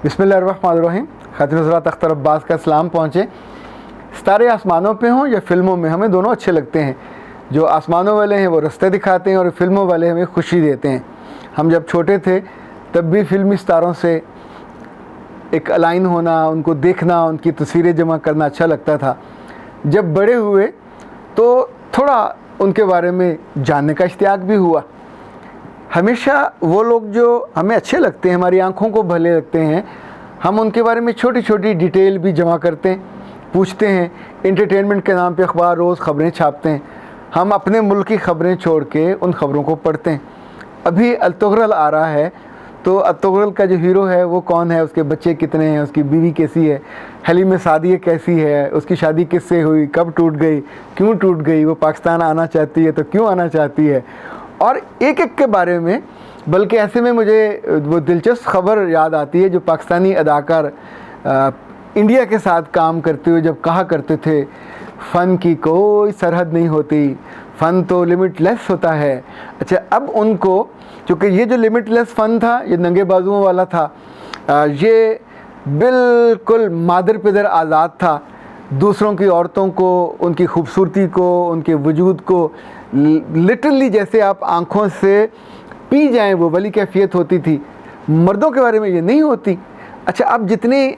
बिस्मिल्लाहिर्रहमानिर्रहीम। खातिन हज़रात, अख्तर अब्बास का सलाम पहुँचे। सितारे आसमानों पे हों या फिल्मों में, हमें दोनों अच्छे लगते हैं। जो आसमानों वाले हैं वो रास्ते दिखाते हैं और फिल्मों वाले हमें खुशी देते हैं। हम जब छोटे थे तब भी फिल्मी सितारों से एक अलाइन होना, उनको देखना, उनकी तस्वीरें जमा करना अच्छा लगता था। जब बड़े हुए तो थोड़ा उनके बारे में जानने का इश्तियाक भी हुआ। हमेशा वो लोग जो हमें अच्छे लगते हैं, हमारी आंखों को भले लगते हैं, हम उनके बारे में छोटी छोटी डिटेल भी जमा करते हैं, पूछते हैं। एंटरटेनमेंट के नाम पे अखबार रोज़ ख़बरें छापते हैं। हम अपने मुल्क की ख़बरें छोड़ के उन ख़बरों को पढ़ते हैं। अभी अर्तुगरुल आ रहा है, तो अर्तुगरुल का जो हीरो है वो कौन है, उसके बच्चे कितने हैं, उसकी बीवी कैसी है, हलीम सादिया कैसी है, उसकी शादी किससे हुई, कब टूट गई, क्यों टूट गई, वो पाकिस्तान आना चाहती है तो क्यों आना चाहती है, और एक एक के बारे में। बल्कि ऐसे में मुझे वो दिलचस्प ख़बर याद आती है जो पाकिस्तानी अदाकार इंडिया के साथ काम करते हुए जब कहा करते थे, फ़न की कोई सरहद नहीं होती, फ़न तो लिमिटलेस होता है। अच्छा, अब उनको, चूँकि ये जो लिमिटलेस फ़न था ये नंगे बाजुओं वाला था, ये बिल्कुल मादर पिदर आज़ाद था। दूसरों की औरतों को, उनकी खूबसूरती को, उनके वजूद को लिटरली जैसे आप आँखों से पी जाएं वो वाली कैफियत होती थी। मर्दों के बारे में ये नहीं होती। अच्छा, अब जितनी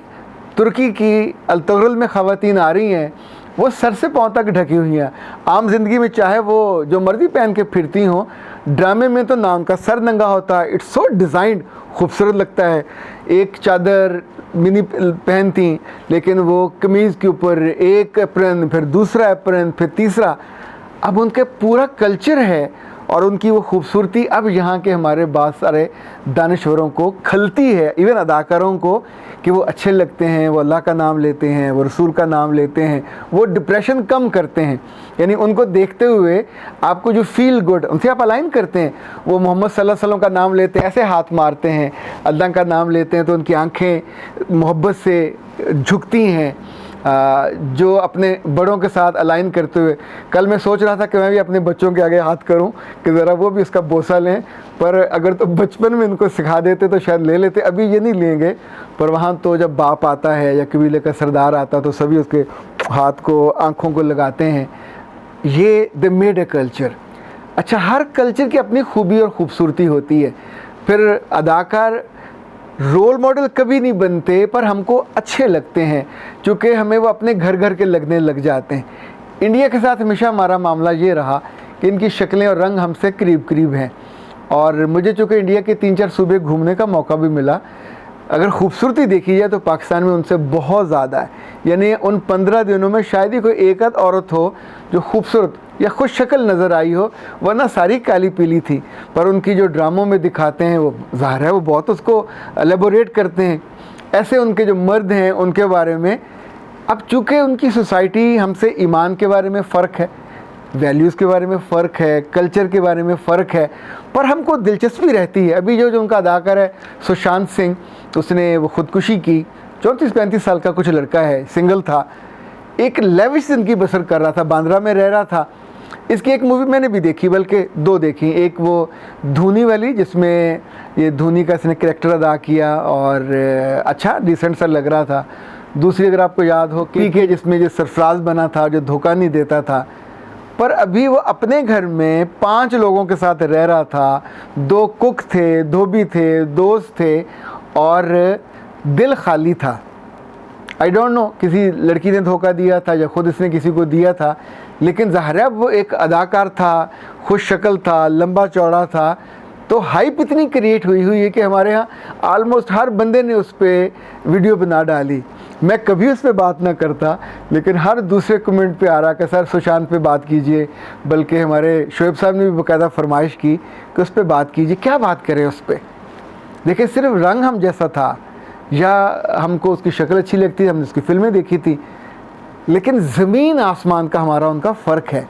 तुर्की की अर्तुगरुल में ख़वातीन आ रही हैं वो सर से पाँव तक ढकी हुई हैं। आम ज़िंदगी में चाहे वो जो मर्जी पहन के फिरती हों, ड्रामे में तो ना उनका सर नंगा होता है। इट्स सो डिज़ाइंड, खूबसूरत लगता है। एक चादर मिनी पहनती, लेकिन वो कमीज़ के ऊपर एक एप्रन, फिर दूसरा एप्रन, फिर तीसरा। अब उनके पूरा कल्चर है और उनकी वो खूबसूरती अब यहाँ के हमारे बहुत सारे दानिश्वरों को खलती है, इवन अदाकारों को, कि वो अच्छे लगते हैं, वो अल्लाह का नाम लेते हैं, वो रसूल का नाम लेते हैं, वो डिप्रेशन कम करते हैं। यानी उनको देखते हुए आपको जो फील गुड, उनसे आप अलाइन करते हैं। वो मोहम्मद सल्लल्लाहु अलैहि वसल्लम का नाम लेते हैं, ऐसे हाथ मारते हैं, अल्लाह का नाम लेते हैं तो उनकी आँखें मोहब्बत से झुकती हैं, जो अपने बड़ों के साथ अलाइन करते हुए। कल मैं सोच रहा था कि मैं भी अपने बच्चों के आगे हाथ करूं कि ज़रा वो भी उसका बोसा लें, पर अगर तो बचपन में इनको सिखा देते तो शायद ले लेते। अभी ये नहीं लेंगे, पर वहाँ तो जब बाप आता है या कबीले का सरदार आता तो सभी उसके हाथ को, आँखों को लगाते हैं। ये द मेड ए कल्चर। अच्छा, हर कल्चर की अपनी खूबी और ख़ूबसूरती होती है। फिर अदाकार रोल मॉडल कभी नहीं बनते, पर हमको अच्छे लगते हैं क्योंकि हमें वो अपने घर घर के लगने लग जाते हैं। इंडिया के साथ हमेशा हमारा मामला ये रहा कि इनकी शक्लें और रंग हमसे करीब करीब हैं, और मुझे चूँकि इंडिया के 3-4 सूबे घूमने का मौका भी मिला, अगर खूबसूरती देखी जाए तो पाकिस्तान में उनसे बहुत ज़्यादा है। यानी उन 15 दिनों में शायद ही कोई एक आध औरत हो जो खूबसूरत या खुश शक्ल नज़र आई हो, वरना सारी काली पीली थी। पर उनकी जो ड्रामों में दिखाते हैं वो ज़ाहिर है वो बहुत उसको एलेबोरेट करते हैं। ऐसे उनके जो मर्द हैं उनके बारे में, अब चूँकि उनकी सोसाइटी हमसे ईमान के बारे में फ़र्क है, वैल्यूज़ के बारे में फ़र्क है, कल्चर के बारे में फ़र्क है, पर हमको दिलचस्पी रहती है। अभी जो उनका अदाकार है सुशांत सिंह, उसने वो ख़ुदकुशी की, 34-35 साल का कुछ लड़का है, सिंगल था, एक लेविश ज़िंदगी बसर कर रहा था, बांद्रा में रह रहा था। इसकी एक मूवी मैंने भी देखी, बल्कि 2 देखी। एक वो धोनी वाली जिसमें ये धोनी का इसने कैरेक्टर अदा किया और अच्छा डिसेंट सा लग रहा था। दूसरी अगर आपको याद हो के जिसमें जो सरफराज बना था, जो धोखा नहीं देता था, पर अभी वो अपने घर में 5 लोगों के साथ रह रहा था। 2 कुक थे, धोबी थे, दोस्त थे और दिल खाली था। आई डोंट नो किसी लड़की ने धोखा दिया था या ख़ुद इसने किसी को दिया था, लेकिन ज़ाहिर है वो एक अदाकार था, खुश शक्ल था, लंबा चौड़ा था, तो हाइप इतनी क्रिएट हुई है कि हमारे यहाँ आलमोस्ट हर बंदे ने उस पर वीडियो बना डाली। मैं कभी उस पर बात ना करता, लेकिन हर दूसरे कमेंट पे आ रहा कि सर सुशांत पे बात कीजिए, बल्कि हमारे शोएब साहब ने भी बाकायदा फरमाइश की कि उस पर बात कीजिए। क्या बात करें उस पर? देखिए, सिर्फ रंग हम जैसा था या हमको उसकी शक्ल अच्छी लगती थी, हमने उसकी फ़िल्में देखी थी, लेकिन ज़मीन आसमान का हमारा उनका फ़र्क है।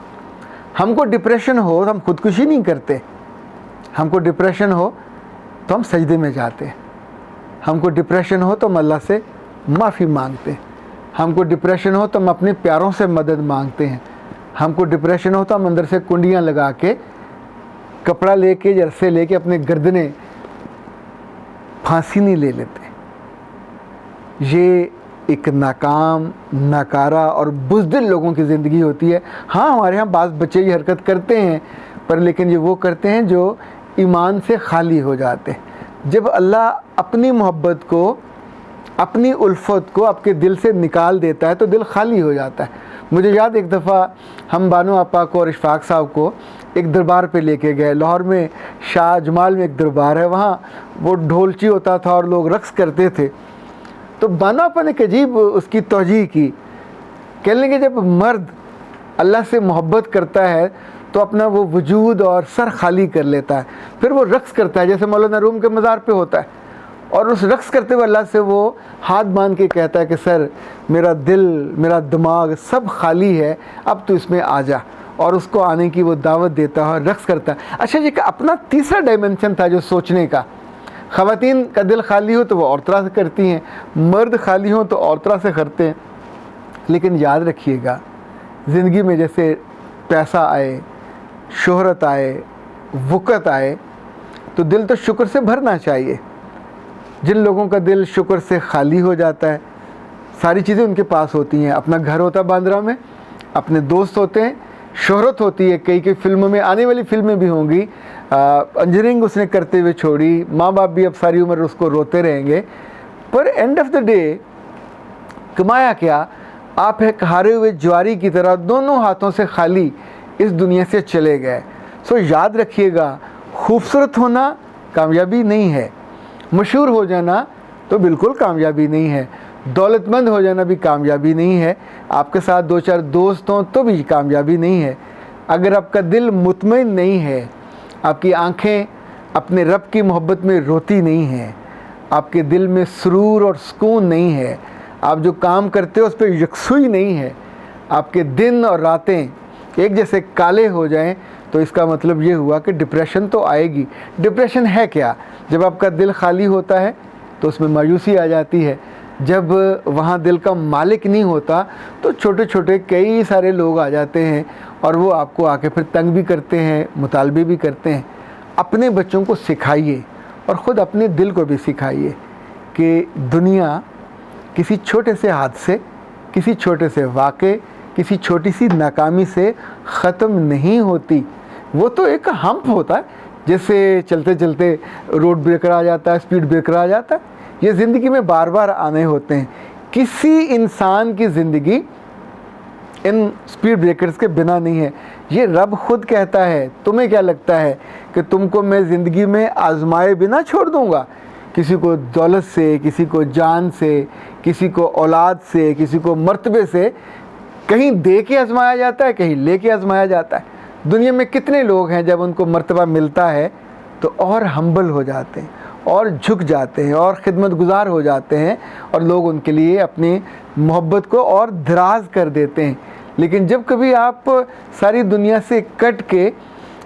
हमको डिप्रेशन हो तो हम खुदकुशी नहीं करते, हमको डिप्रेशन हो तो हम सजदे में जाते हैं, हमको डिप्रेशन हो तो हम अल्लाह से माफ़ी मांगते हैं, हमको डिप्रेशन हो तो हम अपने प्यारों से मदद मांगते हैं, हमको डिप्रेशन हो तो हम अंदर से कुंडियाँ लगा के, कपड़ा लेके, जर्से लेके अपने गर्दने फांसी नहीं ले लेते। ये एक नाकाम, नाकारा और बुज़दिल लोगों की ज़िंदगी होती है। हाँ, हमारे यहाँ बाज़ बच्चे ये हरकत करते हैं, पर लेकिन ये वो करते हैं जो ईमान से खाली हो जाते हैं। जब अल्लाह अपनी मोहब्बत को, अपनी उल्फत को आपके दिल से निकाल देता है तो दिल खाली हो जाता है। मुझे याद, एक दफ़ा हम बानो आपा को और इशफाक साहब को एक दरबार पे लेके गए। लाहौर में शाह जमाल में एक दरबार है, वहाँ वो ढोलची होता था और लोग रक़्स करते थे। तो बानो आपा ने एक अजीब उसकी तौजीह की, कहने लगे जब मर्द अल्लाह से मोहब्बत करता है तो अपना वो वजूद और सर खाली कर लेता है, फिर वो रक़्स करता है, जैसे मौलाना रूम के मज़ार पे होता है, और उस रक़्स करते हुए अल्लाह से वो हाथ बांध के कहता है कि सर, मेरा दिल, मेरा दिमाग सब खाली है, अब तो इसमें आ जा, और उसको आने की वो दावत देता है और रक़्स करता है। अच्छा जी, अपना तीसरा डायमेंशन था जो सोचने का। ख़वातीन का दिल खाली हो तो वो और तरह से करती हैं, मर्द खाली हो तो और तरह से करते हैं। लेकिन याद रखिएगा, ज़िंदगी में जैसे पैसा आए, शोहरत आए, वक़्त आए, तो दिल तो शुक्र से भरना चाहिए। जिन लोगों का दिल शुक्र से खाली हो जाता है, सारी चीज़ें उनके पास होती हैं। अपना घर होता है बांद्रा में, अपने दोस्त होते हैं, शोहरत होती है, कई फिल्मों में, आने वाली फिल्में भी होंगी। इंजीनियरिंग उसने करते हुए छोड़ी, माँ बाप भी अब सारी उम्र उसको रोते रहेंगे, पर एंड ऑफ द डे कमाया क्या? आप एक हारे हुए ज्वारी की तरह दोनों हाथों से खाली इस दुनिया से चले गए। सो याद रखिएगा, खूबसूरत होना कामयाबी नहीं है, मशहूर हो जाना तो बिल्कुल कामयाबी नहीं है, दौलतमंद हो जाना भी कामयाबी नहीं है, आपके साथ दो चार दोस्त हों तो भी कामयाबी नहीं है। अगर आपका दिल मुतमईन नहीं है, आपकी आंखें अपने रब की मोहब्बत में रोती नहीं हैं, आपके दिल में सुरूर और सुकून नहीं है, आप जो काम करते हो उस पर यकसुई नहीं है, आपके दिन और रातें एक जैसे काले हो जाएं, तो इसका मतलब ये हुआ कि डिप्रेशन तो आएगी। डिप्रेशन है क्या? जब आपका दिल खाली होता है तो उसमें मायूसी आ जाती है। जब वहाँ दिल का मालिक नहीं होता तो छोटे छोटे कई सारे लोग आ जाते हैं और वो आपको आके फिर तंग भी करते हैं, मुतालबे भी करते हैं। अपने बच्चों को सिखाइए और ख़ुद अपने दिल को भी सिखाइए कि दुनिया किसी छोटे से हादसे, किसी छोटे से वाक़े, किसी छोटी सी नाकामी से ख़त्म नहीं होती। वो तो एक हम्प होता है, जैसे चलते चलते रोड ब्रेकर आ जाता है, स्पीड ब्रेकर आ जाता है, ये ज़िंदगी में बार बार आने होते हैं। किसी इंसान की ज़िंदगी इन स्पीड ब्रेकर्स के बिना नहीं है। ये रब खुद कहता है। तुम्हें क्या लगता है कि तुमको मैं ज़िंदगी में आजमाए बिना छोड़ दूँगा? किसी को दौलत से, किसी को जान से, किसी को औलाद से, किसी को मर्तबे से कहीं दे के आजमाया जाता है, कहीं ले के आजमाया जाता है। दुनिया में कितने लोग हैं जब उनको मर्तबा मिलता है तो और हम्बल हो जाते हैं और झुक जाते हैं और खिदमत गुजार हो जाते हैं और लोग उनके लिए अपनी मोहब्बत को और दराज कर देते हैं। लेकिन जब कभी आप सारी दुनिया से कट के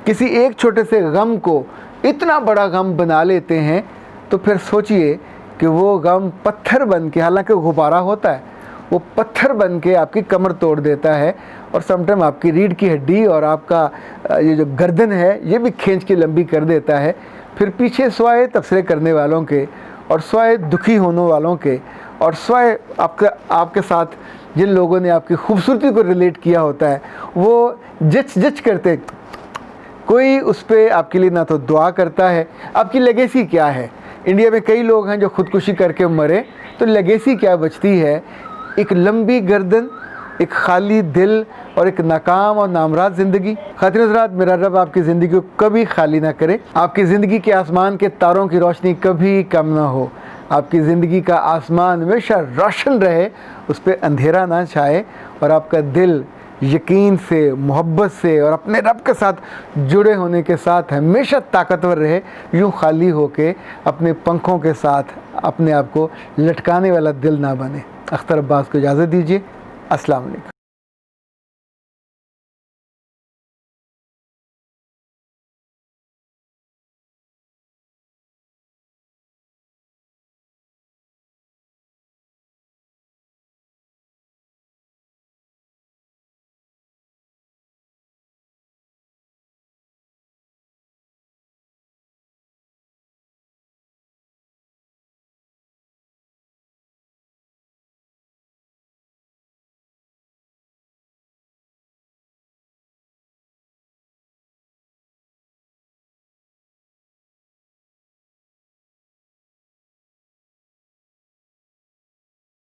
किसी एक छोटे से गम को इतना बड़ा गम बना लेते हैं तो फिर सोचिए कि वो गम पत्थर बन के, हालांकि गुब्बारा होता है, वो पत्थर बन के आपकी कमर तोड़ देता है और समटाइम आपकी रीढ़ की हड्डी और आपका ये जो गर्दन है ये भी खींच के लंबी कर देता है। फिर पीछे स्वाय तबसरे करने वालों के और स्वाय दुखी होने वालों के और स्वाय आपके साथ जिन लोगों ने आपकी खूबसूरती को रिलेट किया होता है वो जच करते, कोई उस पर आपके लिए ना तो दुआ करता है। आपकी लेगेसी क्या है? इंडिया में कई लोग हैं जो ख़ुदकुशी करके मरे, तो लेगेसी क्या बचती है? एक लंबी गर्दन, एक खाली दिल और एक नाकाम और नामराद ज़िंदगी। ख़ातिन हज़रात, मेरा रब आपकी ज़िंदगी को कभी खाली ना करे, आपकी ज़िंदगी के आसमान के तारों की रोशनी कभी कम ना हो, आपकी ज़िंदगी का आसमान हमेशा रोशन रहे, उस पर अंधेरा ना छाए और आपका दिल यकीन से, मोहब्बत से और अपने रब के साथ जुड़े होने के साथ हमेशा ताकतवर रहे, यूँ खाली होके अपने पंखों के साथ अपने आप को लटकाने वाला दिल ना बने। अख्तर अब्बास को इजाज़त दीजिए। अस्सलाम वालेकुम।